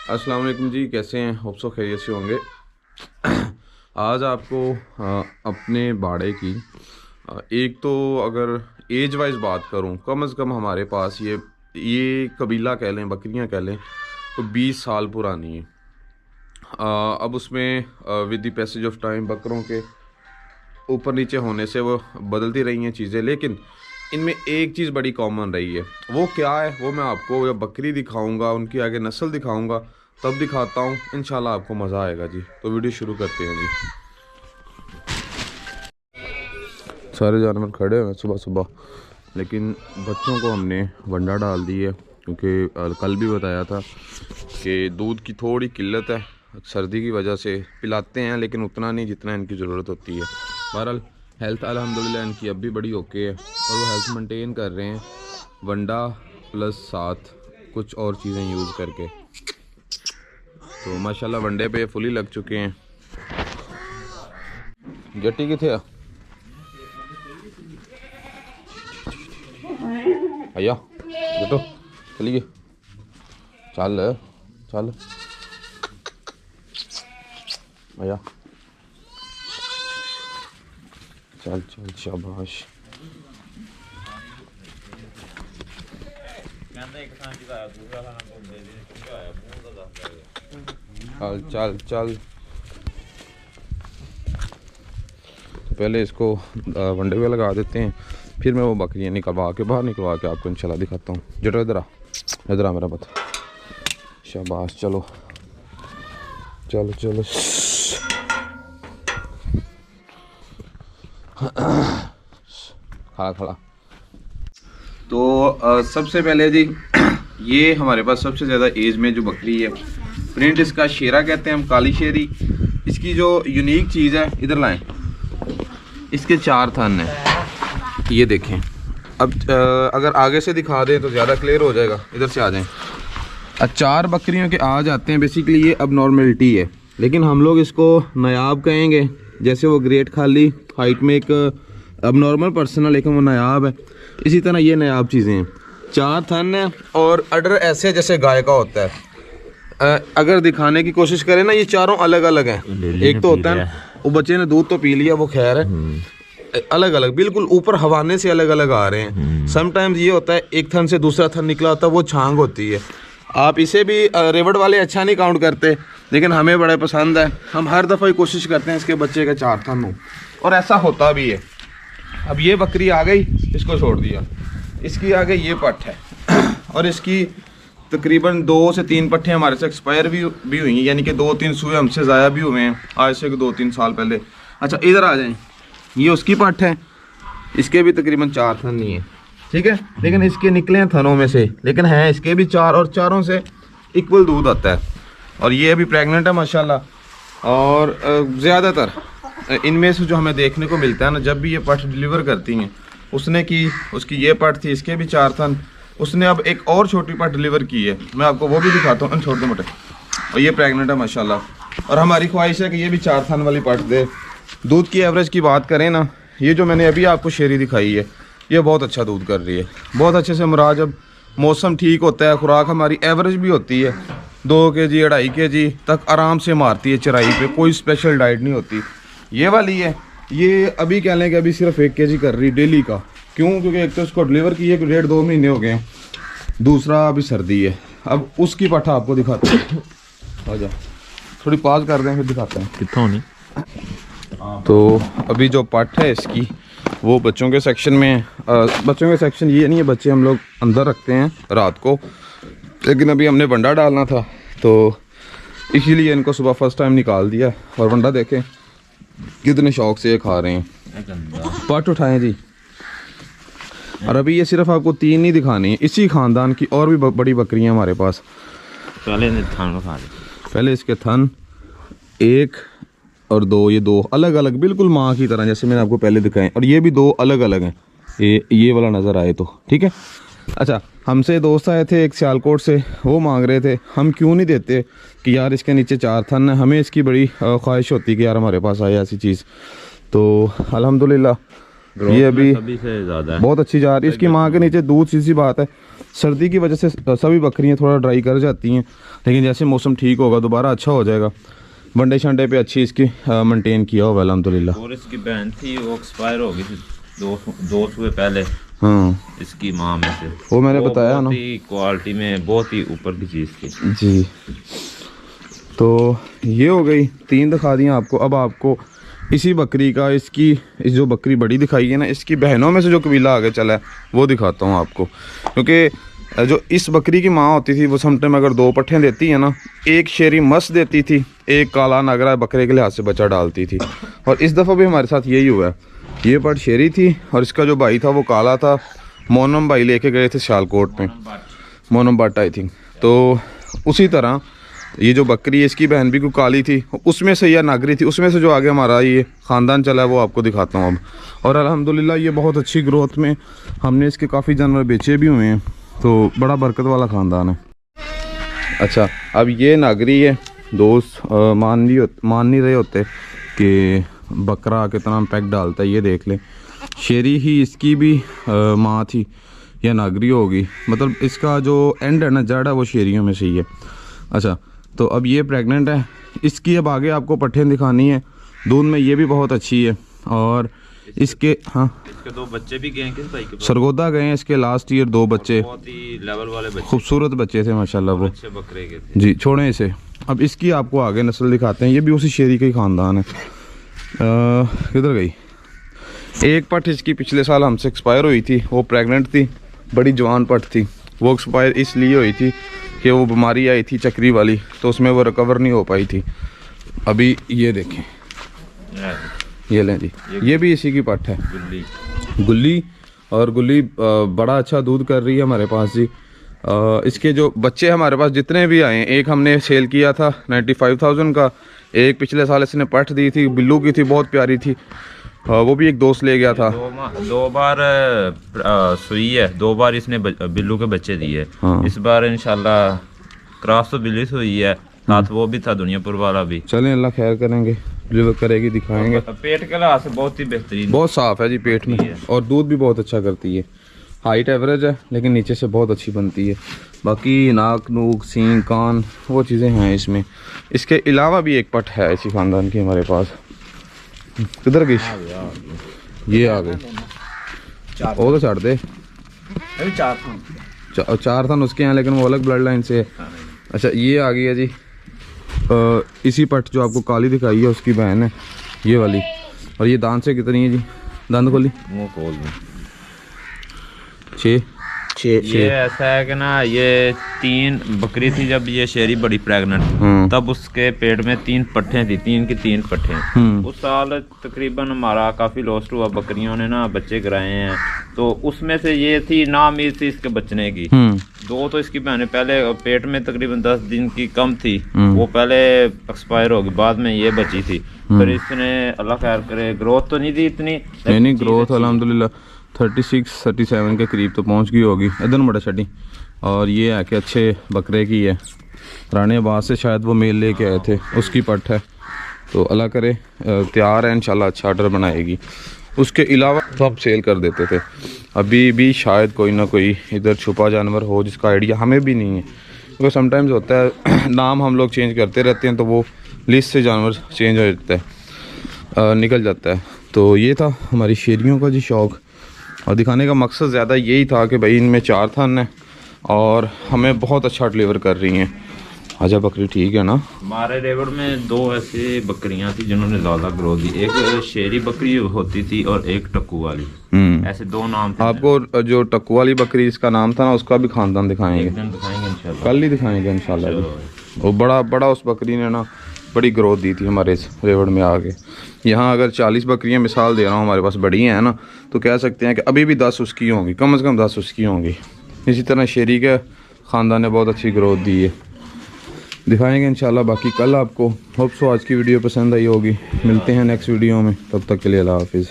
अस्सलाम वालेकुम जी, कैसे हैं? होप सो खैरियत से होंगे। आज आपको अपने बाड़े की एक तो अगर एज वाइज बात करूं, कम से कम हमारे पास ये कबीला कह लें, बकरियां कह लें, तो 20 साल पुरानी है। अब उसमें with the passage of time बकरों के ऊपर नीचे होने से वो बदलती रही हैं चीज़ें, लेकिन इनमें एक चीज़ बड़ी कॉमन रही है। वो क्या है वो मैं आपको जब बकरी दिखाऊंगा, उनकी आगे नस्ल दिखाऊंगा, तब दिखाता हूँ। इंशाल्लाह आपको मज़ा आएगा जी। तो वीडियो शुरू करते हैं जी। सारे जानवर खड़े हैं सुबह सुबह, लेकिन बच्चों को हमने वंडा डाल दी है, क्योंकि कल भी बताया था कि दूध की थोड़ी किल्लत है, सर्दी की वजह से पिलाते हैं लेकिन उतना नहीं जितना इनकी ज़रूरत होती है। बहरहाल हेल्थ अल्हम्दुलिल्लाह इनकी अब भी बड़ी ओके है और वो हेल्थ मेंटेन कर रहे हैं वंडा प्लस साथ कुछ और चीज़ें यूज़ करके। तो माशाल्लाह वनडे पे फुली लग चुके हैं। जट्टी किथे आ भैया, जटो चलिए, चल चल भैया, चल चल शाबाश। चल चल चल। तो पहले इसको वनडे पे लगा देते हैं, फिर मैं वो बकरियाँ बाहर निकलवा के आपको इंशाल्लाह दिखाता हूँ। जटो इधर आ मेरा पता। शाबाश, चलो चलो चलो। खड़ा खड़ा। तो सबसे पहले जी ये हमारे पास सबसे ज़्यादा एज में जो बकरी है, प्रिंट इसका शेरा कहते हैं हम, काली शेरी। इसकी जो यूनिक चीज़ है, इधर लाएं, इसके 4 थन हैं, ये देखें। अब अगर आगे से दिखा दें तो ज़्यादा क्लियर हो जाएगा। इधर से आ जाएं। 4 बकरियों के आ जाते हैं। बेसिकली ये अब नॉर्मलिटी है, लेकिन हम लोग इसको नायाब कहेंगे। जैसे वो ग्रेट खाली हाइट में एक अब नॉर्मल पर्सन है, लेकिन वो नायाब है, इसी तरह ये नायाब चीज़ें हैं। 4 थन है और अडर ऐसे जैसे गाय का होता है। अगर दिखाने की कोशिश करें ना, ये चारों अलग अलग हैं। एक तो होता है वो बच्चे ने दूध तो पी लिया, वो खैर है, अलग अलग बिल्कुल ऊपर हवाने से अलग अलग आ रहे हैं। समटाइम्स ये होता है एक थन से दूसरा थन निकला होता है, वो छांग होती है। आप इसे भी रेवड़ वाले अच्छा नहीं काउंट करते, लेकिन हमें बड़ा पसंद है। हम हर दफ़ा कोशिश करते हैं इसके बच्चे के 4 थन हो, और ऐसा होता भी है। अब ये बकरी आ गई, इसको छोड़ दिया, इसकी आगे ये पट्ट है और इसकी तकरीबन 2 से 3 पट्ठे हमारे से एक्सपायर भी हुई हैं, यानी कि 2-3 सूए हमसे ज़ाया भी हुए हैं आज से 2-3 साल पहले। अच्छा इधर आ जाएं, ये उसकी पट्ट है, इसके भी तकरीबन 4 थन नहीं है, ठीक है, लेकिन इसके निकले हैं थनों में से, लेकिन हैं इसके भी 4, और चारों से इक्वल दूध आता है। और ये अभी प्रेग्नेंट है माशाल्लाह। और ज़्यादातर इनमें से जो हमें देखने को मिलता है ना, जब भी ये पट्ठ डिलीवर करती हैं, उसकी ये पट्ट थी, इसके भी 4 थन। उसने अब एक और छोटी पट्ट डिलीवर की है, मैं आपको वो भी दिखाता हूँ, छोटे मोटे। और ये प्रेग्नेंट है माशाल्लाह, और हमारी ख्वाहिश है कि ये भी 4 थन वाली पट्ट दे। दूध की एवरेज की बात करें ना, ये जो मैंने अभी आपको शेरी दिखाई है, ये बहुत अच्छा दूध कर रही है, बहुत अच्छे से। मुराद जब मौसम ठीक होता है, खुराक हमारी एवरेज भी होती है, 2 kg 2.5 kg तक आराम से मारती है चराई पे, कोई स्पेशल डाइट नहीं होती। ये वाली है, ये अभी कह लें कि अभी सिर्फ 1 kg कर रही डेली का। क्यों? क्योंकि एक तो इसको डिलीवर किए 1.5-2 महीने हो गए हैं, दूसरा अभी सर्दी है। अब उसकी पट्ठा आपको दिखाते हैं, आ जा, थोड़ी पास कर दें फिर दिखाते हैं कितना नहीं। तो अभी जो पट्ट है इसकी, वो बच्चों के सेक्शन में है। बच्चों के सेक्शन ये नहीं है, बच्चे हम लोग अंदर रखते हैं रात को, लेकिन अभी हमने वंडा डालना था तो इसीलिए इनको सुबह फर्स्ट टाइम निकाल दिया। और वंडा देखें कितने शौक से ये खा रहे हैं। पट उठाएं जी। और अभी ये सिर्फ आपको 3 नहीं दिखानी है, इसी ख़ानदान की और भी बड़ी बकरियां हमारे पास। पहले इसके थन 1 और 2, ये 2 अलग अलग बिल्कुल माँ की तरह, जैसे मैंने आपको पहले दिखाए। और ये भी 2 अलग अलग हैं, ये वाला नज़र आए तो ठीक है। अच्छा, हमसे दोस्त आए थे एक सियालकोट से, वो मांग रहे थे हम क्यों नहीं देते कि यार इसके नीचे 4 थन है। हमें इसकी बड़ी ख्वाहिश होती कि यार हमारे पास आए ऐसी चीज़। तो अल्हम्दुलिल्लाह ये अभी सभी से ज़्यादा है, बहुत अच्छी जा रही है। इसकी माँ के नीचे दूध, सी बात है, सर्दी की वजह से सभी बकरियाँ थोड़ा ड्राई कर जाती हैं, लेकिन जैसे मौसम ठीक होगा दोबारा अच्छा हो जाएगा। वनडे शंडे पे अच्छी इसकी मेंटेन किया हुआ अल्हम्दुलिल्लाह। और इसकी बहन थी वो एक्सपायर हो गई थी दो सुबह पहले। हाँ, इसकी माँ में से वो मैंने बताया ना, क्वालिटी में बहुत ही ऊपर की चीज़ थी जी। तो ये हो गई 3 दिखा दिया आपको। अब आपको इसी बकरी का, इसकी इस जो बकरी बड़ी दिखाई है ना, इसकी बहनों में से जो कबीला आगे चला है वो दिखाता हूँ आपको। क्योंकि जो इस बकरी की माँ होती थी वो समटाइम अगर 2 पट्ठे देती है ना, एक शेरी मस देती थी, एक काला नगरा बकरे के लिहाज से बच्चा डालती थी। और इस दफ़ा भी हमारे साथ यही हुआ है। ये पट शेरी थी और इसका जो भाई था वो काला था। मोनम भाई लेके गए थे सियालकोट में, मोनम भट्ट आई थिंक। तो उसी तरह ये जो बकरी है इसकी बहन भी कोई काली थी, उसमें से या नागरी थी, उसमें से जो आगे हमारा ये ख़ानदान चला है वो आपको दिखाता हूँ अब। और अल्हम्दुलिल्लाह ये बहुत अच्छी ग्रोथ में हमने इसके काफ़ी जानवर बेचे भी हुए हैं, तो बड़ा बरकत वाला ख़ानदान है। अच्छा, अब ये नागरी है। दोस्त मान नहीं रहे होते कि बकरा कितना पैक डालता है। ये देख लें, शेरी ही इसकी भी माँ थी या नागरी होगी, मतलब इसका जो एंड है ना, जड़ है, वो शेरियों में से ही है। अच्छा, तो अब ये प्रेग्नेंट है। इसकी अब आगे आपको पट्ठें दिखानी है। दूध में ये भी बहुत अच्छी है। और इसके इसके 2 बच्चे भी गए किस भाई के पास? सरगोदा गए हैं इसके लास्ट ईयर 2 बच्चे, बहुत ही लेवल वाले बच्चे, खूबसूरत बच्चे थे माशाल्लाह वो, अच्छे बकरे के थे जी। छोड़ें इसे। अब इसकी आपको आगे नस्ल दिखाते हैं। ये भी उसी शेरी का ही ख़ानदान है। किधर गई? एक पट इसकी पिछले साल हमसे एक्सपायर हुई थी, वो प्रेग्नेंट थी, बड़ी जवान पट थी। वो एक्सपायर इसलिए हुई थी कि वो बीमारी आई थी चक्री वाली, तो उसमें वो रिकवर नहीं हो पाई थी। अभी ये देखें, ये लें जी, ये भी इसी की पट है, गुल्ली। और गुल्ली बड़ा अच्छा दूध कर रही है हमारे पास जी। इसके जो बच्चे हमारे पास जितने भी आए हैं, एक हमने सेल किया था 95,000 का, एक पिछले साल इसने पट दी थी, बिल्लू की थी, बहुत प्यारी थी, वो भी एक दोस्त ले गया था। 2 बार सुई है, 2 बार इसने बिल्लू के बच्चे दिए। हाँ। इस बार इंशाल्लाह क्रॉस तो बिल्ली सुई है, साथ वो भी था दुनियापुर वाला भी। चलें, अल्लाह खैर करेंगे, डिलीवर करेगी, दिखाएंगे। पेट के लिहाज से बहुत ही बेहतरीन, बहुत साफ़ है जी पेट में, और दूध भी बहुत अच्छा करती है। हाइट एवरेज है लेकिन नीचे से बहुत अच्छी बनती है। बाकी नाक नूक सींग कान वो चीज़ें हैं इसमें। इसके अलावा भी एक पट है इसी ख़ानदान की हमारे पास। किधर गई? ये आ गई, वो तो छाड़ दे। 4 था उसके यहाँ, लेकिन वो अलग ब्लड लाइन से है। अच्छा, ये आ गई है जी। इसी पट जो आपको काली दिखाई है उसकी बहन है ये वाली। और ये दांत से कितनी है जी? दांत खोली, मुँह खोल दूँ। 6। ये ऐसा है कि ना, ये 3 बकरी थी जब ये शेरी बड़ी प्रेग्नेंट, तब उसके पेट में 3 पट्ठे थी, 3 की 3 पट्ठे। उस साल तकरीबन हमारा काफ़ी लॉस्ट हुआ, बकरियों ने ना बच्चे गिराए हैं, तो उसमें से ये थी ना उम्मीद थी इसके बचने की। 2 तो इसकी बहनें पहले पेट में तकरीबन 10 दिन की कम थी, वो पहले एक्सपायर होगी, बाद में ये बची थी। फिर इसने अल्लाह खैर करे, ग्रोथ तो नहीं दी इतनी, नहीं ग्रोथ अल्हम्दुलिल्लाह 36-37 के करीब तो पहुंच गई होगी। इधर बड़ा छड़ी। और ये है कि अच्छे बकरे की है, रानी आबाद से शायद वो मेल लेके आए थे, उसकी पट है। तो अल्लाह करे तैयार है इंशाल्लाह, अच्छा ऑर्डर बनाएगी। उसके अलावा तो हम सेल कर देते थे। अभी भी शायद कोई ना कोई इधर छुपा जानवर हो जिसका आइडिया हमें भी नहीं है, क्योंकि समटाइम्स होता है नाम हम लोग चेंज करते रहते हैं, तो वो लिस्ट से जानवर चेंज हो जाता है, निकल जाता है। तो ये था हमारी शेरियों का जी शौक़, और दिखाने का मकसद ज़्यादा यही था कि भाई इनमें 4 थन हैं और हमें बहुत अच्छा डिलीवर कर रही हैं। आजा बकरी ठीक है ना। हमारे रेवड़ में 2 ऐसे बकरियां थी जिन्होंने ज़्यादा ग्रोथ दी, एक शेरी बकरी होती थी और एक टक्कू वाली, ऐसे 2 नाम थे। आपको जो टक्कू वाली बकरी जिसका नाम था ना, उसका भी ख़ानदान दिखाएंगे, इंशाल्लाह कल ही दिखाएंगे इंशाल्लाह। वो बड़ा उस बकरी ने ना बड़ी ग्रोथ दी थी हमारे इस रेवड़ में आगे। यहाँ अगर 40 बकरियाँ मिसाल दे रहा हूँ हमारे पास बड़ी हैं ना, तो कह सकते हैं कि अभी भी 10 उसकी होंगी, कम से कम 10 उसकी होंगी। इसी तरह शेरी के ख़ानदान ने बहुत अच्छी ग्रोथ दी है, दिखाएंगे इंशाल्लाह। बाकी कल आपको होप सो आज की वीडियो पसंद आई होगी। मिलते हैं नेक्स्ट वीडियो में, तब तक के लिए अल्लाह हाफिज़।